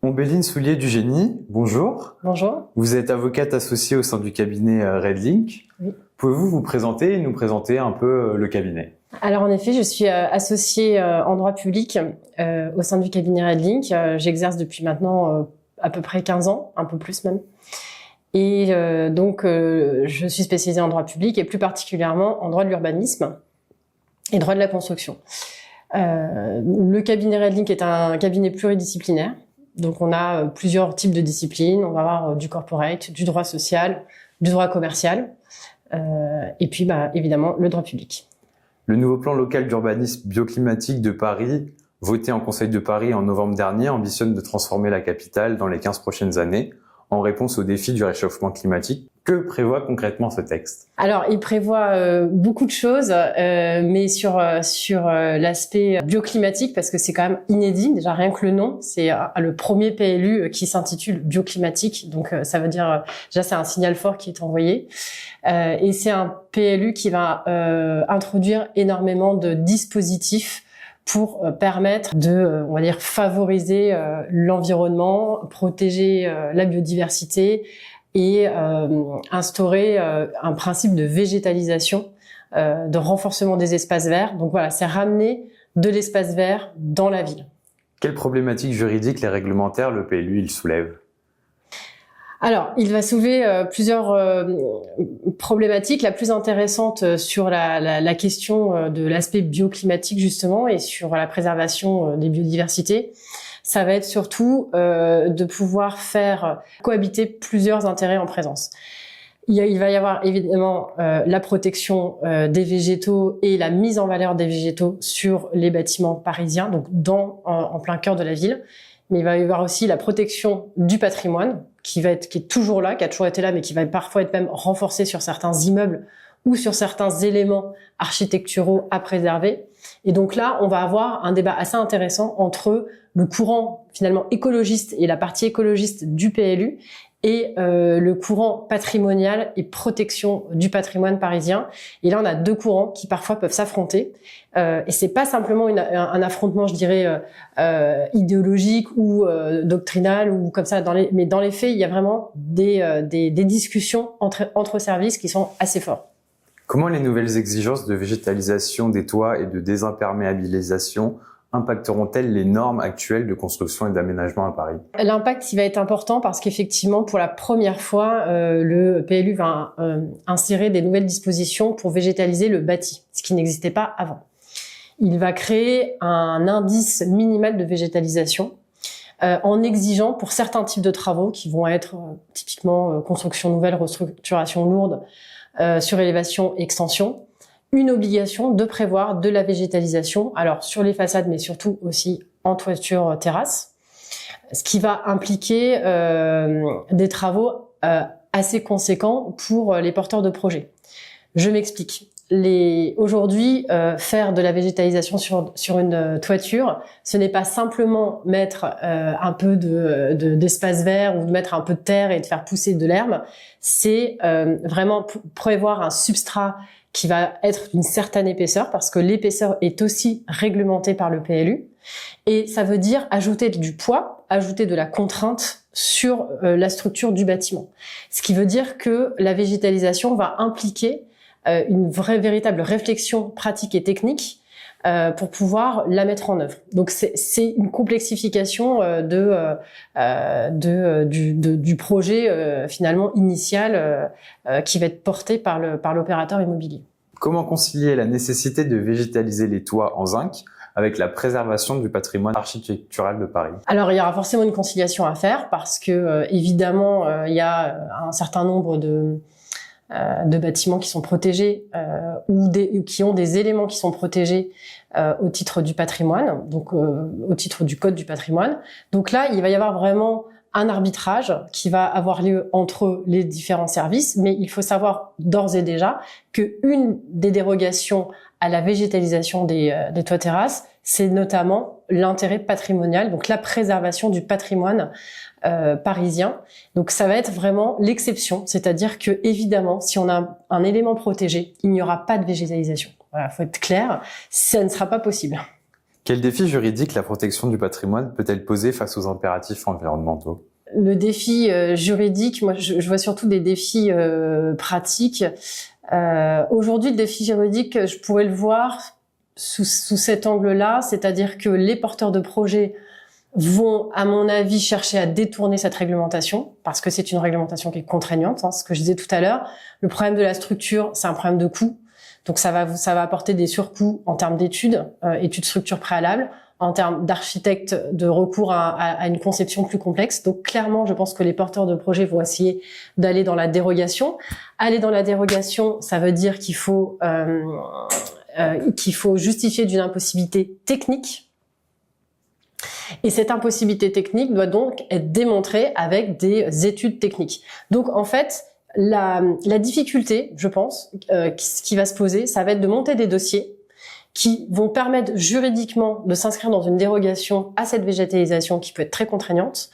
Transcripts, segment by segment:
Ombéline Soulier du Génie, bonjour. Bonjour. Vous êtes avocate associée au sein du cabinet Redlink. Oui. Pouvez-vous vous présenter et nous présenter un peu le cabinet? Alors en effet, je suis associée en droit public au sein du cabinet Redlink. J'exerce depuis maintenant à peu près 15 ans, un peu plus même. Et donc je suis spécialisée en droit public et plus particulièrement en droit de l'urbanisme et droit de la construction. Le cabinet Redlink est un cabinet pluridisciplinaire. Donc on a plusieurs types de disciplines. On va avoir du corporate, du droit social, du droit commercial et puis évidemment le droit public. Le nouveau plan local d'urbanisme bioclimatique de Paris, voté en Conseil de Paris en novembre dernier, ambitionne de transformer la capitale dans les 15 prochaines années en réponse aux défis du réchauffement climatique. Que prévoit concrètement ce texte? Alors, il prévoit beaucoup de choses, mais sur l'aspect bioclimatique, parce que c'est quand même inédit. Déjà, rien que le nom, c'est le premier PLU qui s'intitule bioclimatique. Donc, ça veut dire, déjà, c'est un signal fort qui est envoyé. Et c'est un PLU qui va introduire énormément de dispositifs pour permettre de, on va dire, favoriser l'environnement, protéger la biodiversité et instaurer un principe de végétalisation, de renforcement des espaces verts. Donc voilà, c'est ramener de l'espace vert dans la ville. Quelles problématiques juridiques et réglementaires le PLU il soulève? Alors, il va soulever plusieurs problématiques. La plus intéressante sur la question de l'aspect bioclimatique justement et sur la préservation des biodiversités, ça va être surtout de pouvoir faire cohabiter plusieurs intérêts en présence. Il va y avoir évidemment la protection des végétaux et la mise en valeur des végétaux sur les bâtiments parisiens, donc en plein cœur de la ville. Mais il va y avoir aussi la protection du patrimoine qui est toujours là, qui a toujours été là, mais qui va parfois être même renforcée sur certains immeubles ou sur certains éléments architecturaux à préserver. Et donc là, on va avoir un débat assez intéressant entre le courant finalement écologiste et la partie écologiste du PLU et le courant patrimonial et protection du patrimoine parisien. Et là, on a deux courants qui parfois peuvent s'affronter. Et c'est pas simplement un affrontement, je dirais, idéologique ou doctrinal ou comme ça. Mais dans les faits, il y a vraiment des discussions entre services qui sont assez forts. Comment les nouvelles exigences de végétalisation des toits et de désimperméabilisation impacteront-elles les normes actuelles de construction et d'aménagement à Paris? L'impact, il va être important parce qu'effectivement, pour la première fois, le PLU va insérer des nouvelles dispositions pour végétaliser le bâti, ce qui n'existait pas avant. Il va créer un indice minimal de végétalisation en exigeant pour certains types de travaux qui vont être typiquement construction nouvelle, restructuration lourde, surélévation, extension, une obligation de prévoir de la végétalisation, alors sur les façades, mais surtout aussi en toiture terrasse, ce qui va impliquer des travaux assez conséquents pour les porteurs de projets. Je m'explique. Aujourd'hui, faire de la végétalisation sur une toiture, ce n'est pas simplement mettre un peu d'espace vert ou mettre un peu de terre et de faire pousser de l'herbe. C'est vraiment prévoir un substrat qui va être d'une certaine épaisseur, parce que l'épaisseur est aussi réglementée par le PLU. Et ça veut dire ajouter du poids, ajouter de la contrainte sur la structure du bâtiment. Ce qui veut dire que la végétalisation va impliquer une véritable réflexion pratique et technique pour pouvoir la mettre en œuvre. Donc c'est une complexification du projet finalement initial qui va être porté par l'opérateur immobilier. Comment concilier la nécessité de végétaliser les toits en zinc avec la préservation du patrimoine architectural de Paris? Alors il y aura forcément une conciliation à faire parce que évidemment il y a un certain nombre de bâtiments qui sont protégés ou qui ont des éléments qui sont protégés au titre du patrimoine, donc au titre du code du patrimoine. Donc là, il va y avoir vraiment un arbitrage qui va avoir lieu entre les différents services, mais il faut savoir d'ores et déjà qu'une des dérogations à la végétalisation des toits terrasses, c'est notamment l'intérêt patrimonial, donc la préservation du patrimoine parisien. Donc ça va être vraiment l'exception, c'est-à-dire que évidemment, si on a un élément protégé, il n'y aura pas de végétalisation. Voilà, faut être clair, ça ne sera pas possible. Quels défis juridiques la protection du patrimoine peut-elle poser face aux impératifs environnementaux? Le défi juridique, moi je vois surtout des défis pratiques. Aujourd'hui, le défi juridique, je pourrais le voir sous cet angle-là, c'est-à-dire que les porteurs de projets vont, à mon avis, chercher à détourner cette réglementation, parce que c'est une réglementation qui est contraignante, ce que je disais tout à l'heure. Le problème de la structure, c'est un problème de coût. Donc ça va apporter des surcoûts en termes d'études, études structure préalables, en termes d'architectes, de recours à une conception plus complexe. Donc clairement, je pense que les porteurs de projets vont essayer d'aller dans la dérogation. Aller dans la dérogation, ça veut dire qu'il faut justifier d'une impossibilité technique. Et cette impossibilité technique doit donc être démontrée avec des études techniques. Donc en fait, la difficulté, je pense, qui va se poser, ça va être de monter des dossiers qui vont permettre juridiquement de s'inscrire dans une dérogation à cette végétalisation qui peut être très contraignante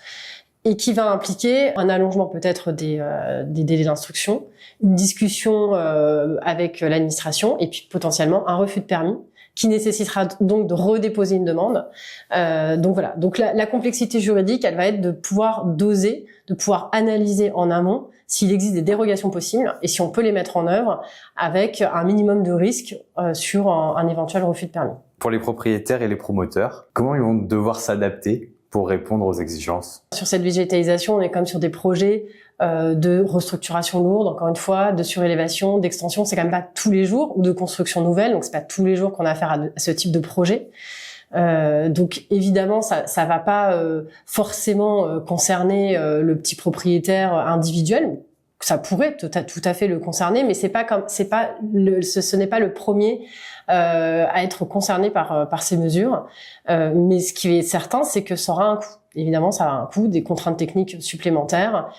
et qui va impliquer un allongement peut-être des délais d'instruction, une discussion avec l'administration et puis potentiellement un refus de permis qui nécessitera donc de redéposer une demande. Donc voilà. Donc la complexité juridique, elle va être de pouvoir doser, de pouvoir analyser en amont s'il existe des dérogations possibles et si on peut les mettre en œuvre avec un minimum de risque sur un éventuel refus de permis. Pour les propriétaires et les promoteurs, comment ils vont devoir s'adapter pour répondre aux exigences? Sur cette végétalisation, on est comme sur des projets de restructuration lourde, encore une fois, de surélévation, d'extension. C'est quand même pas tous les jours, ou de construction nouvelle, donc c'est pas tous les jours qu'on a affaire à ce type de projet. Donc évidemment, ça va pas forcément concerner le petit propriétaire individuel. Ça pourrait tout à fait le concerner, mais ce n'est pas le premier à être concerné par ces mesures. Mais ce qui est certain, c'est que ça aura un coût. Évidemment, ça a un coût, des contraintes techniques supplémentaires,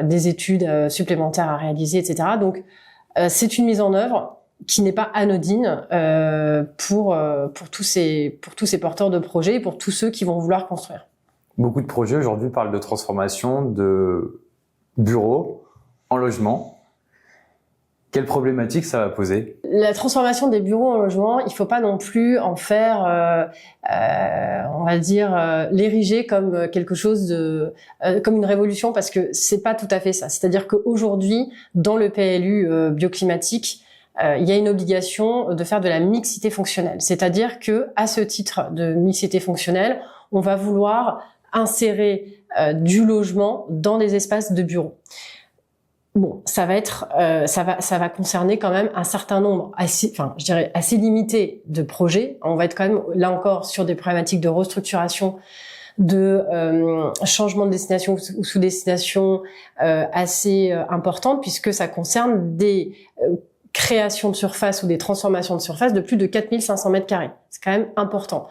des études supplémentaires à réaliser, etc. Donc, c'est une mise en œuvre qui n'est pas anodine pour tous ces porteurs de projets et pour tous ceux qui vont vouloir construire. Beaucoup de projets aujourd'hui parlent de transformation de bureaux en logements. Quelle problématique ça va poser? La transformation des bureaux en logements, il faut pas non plus en faire, on va dire, l'ériger comme quelque chose comme une révolution, parce que c'est pas tout à fait ça. C'est-à-dire qu'aujourd'hui, dans le PLU bioclimatique, il y a une obligation de faire de la mixité fonctionnelle. C'est-à-dire que, à ce titre de mixité fonctionnelle, on va vouloir insérer du logement dans des espaces de bureaux. Bon, ça va concerner quand même un certain nombre assez limité de projets. On va être quand même là encore sur des problématiques de restructuration, de changement de destination ou sous-destination assez importantes, puisque ça concerne des créations de surface ou des transformations de surface de plus de 4500 mètres carrés. C'est quand même important.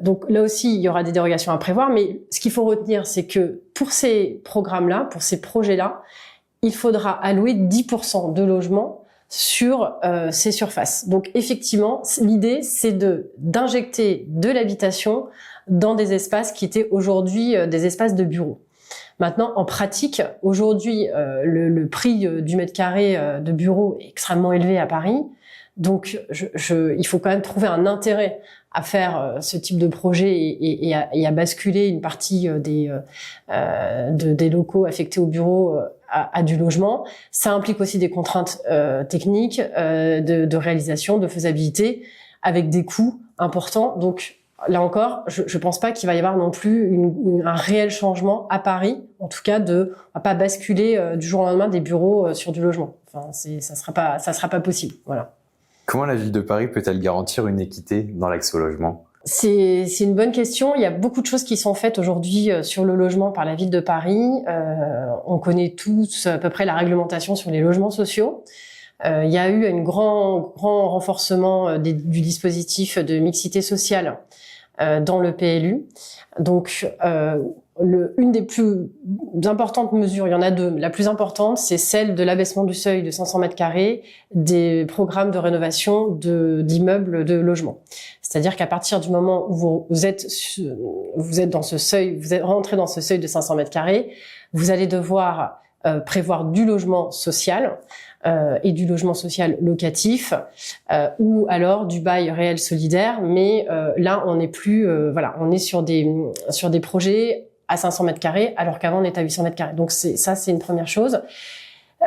Donc là aussi, il y aura des dérogations à prévoir, mais ce qu'il faut retenir, c'est que pour ces programmes-là, pour ces projets-là, il faudra allouer 10% de logements sur ces surfaces. Donc effectivement, l'idée, c'est d'injecter de l'habitation dans des espaces qui étaient aujourd'hui des espaces de bureaux. Maintenant, en pratique, aujourd'hui, le prix du mètre carré de bureau est extrêmement élevé à Paris. Donc, il faut quand même trouver un intérêt à faire ce type de projet et à basculer une partie des locaux affectés au bureau à du logement. Ça implique aussi des contraintes techniques, de réalisation, de faisabilité, avec des coûts importants. Donc, là encore, je pense pas qu'il va y avoir non plus un réel changement à Paris. En tout cas, on va pas basculer du jour au lendemain des bureaux sur du logement. Enfin, ça sera pas possible. Voilà. Comment la ville de Paris peut-elle garantir une équité dans l'accès au logement? C'est une bonne question. Il y a beaucoup de choses qui sont faites aujourd'hui sur le logement par la ville de Paris. On connaît tous à peu près la réglementation sur les logements sociaux. Il y a eu un grand renforcement du dispositif de mixité sociale dans le PLU. Donc, une des plus importantes mesures, il y en a deux. La plus importante, c'est celle de l'abaissement du seuil de 500 mètres carrés des programmes de rénovation d'immeubles de logement. C'est-à-dire qu'à partir du moment où vous êtes dans ce seuil, vous êtes rentré dans ce seuil de 500 mètres carrés, vous allez devoir prévoir du logement social et du logement social locatif ou alors du bail réel solidaire. Mais là, on n'est plus, on est sur des projets à 500 mètres carrés, alors qu'avant on était à 800 mètres carrés. Donc c'est une première chose.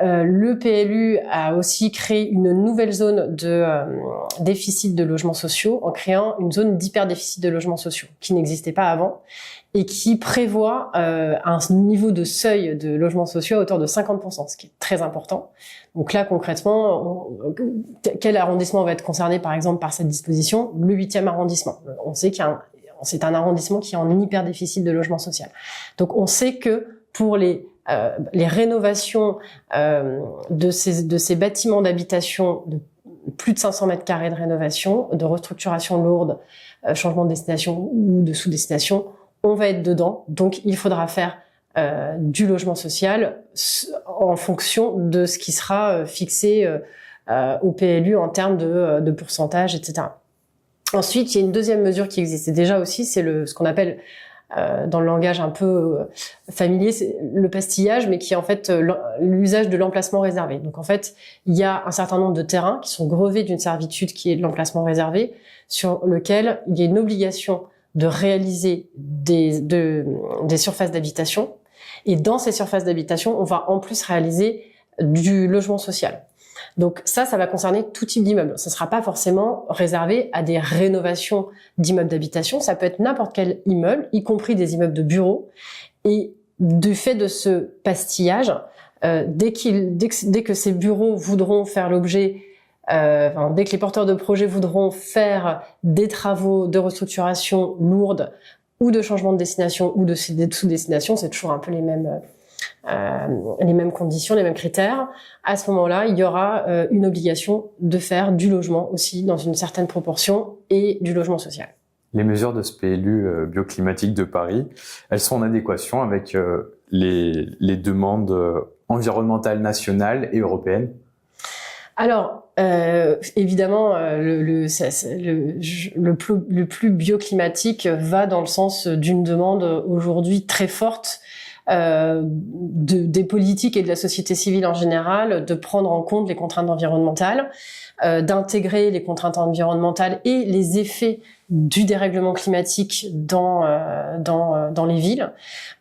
Le PLU a aussi créé une nouvelle zone de déficit de logements sociaux en créant une zone d'hyper-déficit de logements sociaux qui n'existait pas avant et qui prévoit un niveau de seuil de logements sociaux à hauteur de 50%, ce qui est très important. Donc là, concrètement, quel arrondissement va être concerné, par exemple, par cette disposition? Le 8e arrondissement. On sait c'est un arrondissement qui est en hyper-déficit de logement social. Donc on sait que pour les rénovations de ces bâtiments d'habitation de plus de 500 mètres carrés de rénovation, de restructuration lourde, changement de destination ou de sous-destination, on va être dedans. Donc, il faudra faire du logement social en fonction de ce qui sera fixé au PLU en termes de pourcentage, etc. Ensuite, il y a une deuxième mesure qui existait déjà aussi, c'est ce qu'on appelle dans le langage un peu familier, c'est le pastillage, mais qui est en fait l'usage de l'emplacement réservé. Donc en fait, il y a un certain nombre de terrains qui sont grevés d'une servitude qui est de l'emplacement réservé, sur lequel il y a une obligation de réaliser des surfaces d'habitation. Et dans ces surfaces d'habitation, on va en plus réaliser du logement social. Donc ça va concerner tout type d'immeuble. Ça ne sera pas forcément réservé à des rénovations d'immeubles d'habitation. Ça peut être n'importe quel immeuble, y compris des immeubles de bureaux. Et du fait de ce pastillage, dès que ces bureaux voudront faire l'objet, dès que les porteurs de projets voudront faire des travaux de restructuration lourde ou de changement de destination ou de sous-destination, c'est toujours un peu les mêmes conditions, les mêmes critères. À ce moment-là, il y aura une obligation de faire du logement aussi dans une certaine proportion et du logement social. Les mesures de ce PLU bioclimatique de Paris, elles sont en adéquation avec les demandes environnementales nationales et européennes? Alors, évidemment, le plus bioclimatique va dans le sens d'une demande aujourd'hui très forte des politiques et de la société civile en général, de prendre en compte les contraintes environnementales, d'intégrer les contraintes environnementales et les effets du dérèglement climatique dans les villes.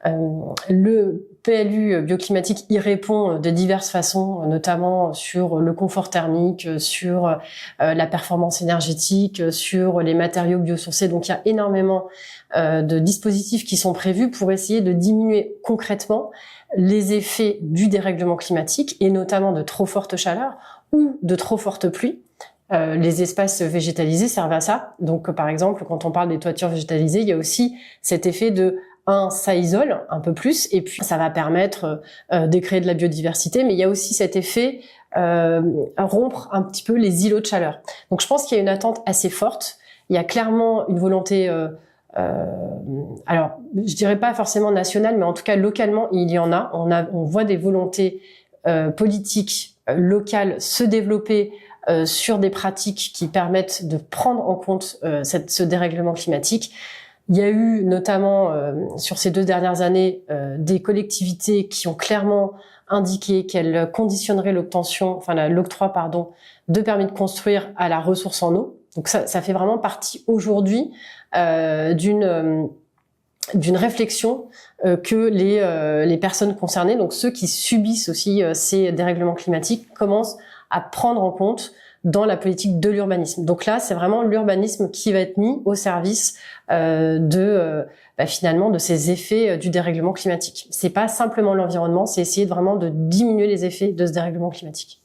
Le PLU bioclimatique y répond de diverses façons, notamment sur le confort thermique, sur la performance énergétique, sur les matériaux biosourcés. Donc il y a énormément de dispositifs qui sont prévus pour essayer de diminuer concrètement les effets du dérèglement climatique et notamment de trop fortes chaleurs ou de trop fortes pluies. Les espaces végétalisés servent à ça. Donc, par exemple, quand on parle des toitures végétalisées, il y a aussi cet effet de ça isole un peu plus, et puis ça va permettre de créer de la biodiversité, mais il y a aussi cet effet rompre un petit peu les îlots de chaleur. Donc, je pense qu'il y a une attente assez forte. Il y a clairement une volonté, alors, je dirais pas forcément nationale, mais en tout cas localement, il y en a. On voit des volontés politiques locales se développer sur des pratiques qui permettent de prendre en compte ce dérèglement climatique. Il y a eu notamment sur ces 2 dernières années des collectivités qui ont clairement indiqué qu'elles conditionneraient l'octroi de permis de construire à la ressource en eau. Donc ça fait vraiment partie aujourd'hui d'une réflexion que les personnes concernées, donc ceux qui subissent aussi ces dérèglements climatiques, commencent à prendre en compte dans la politique de l'urbanisme. Donc là, c'est vraiment l'urbanisme qui va être mis au service finalement de ces effets du dérèglement climatique. C'est pas simplement l'environnement, c'est essayer vraiment de diminuer les effets de ce dérèglement climatique.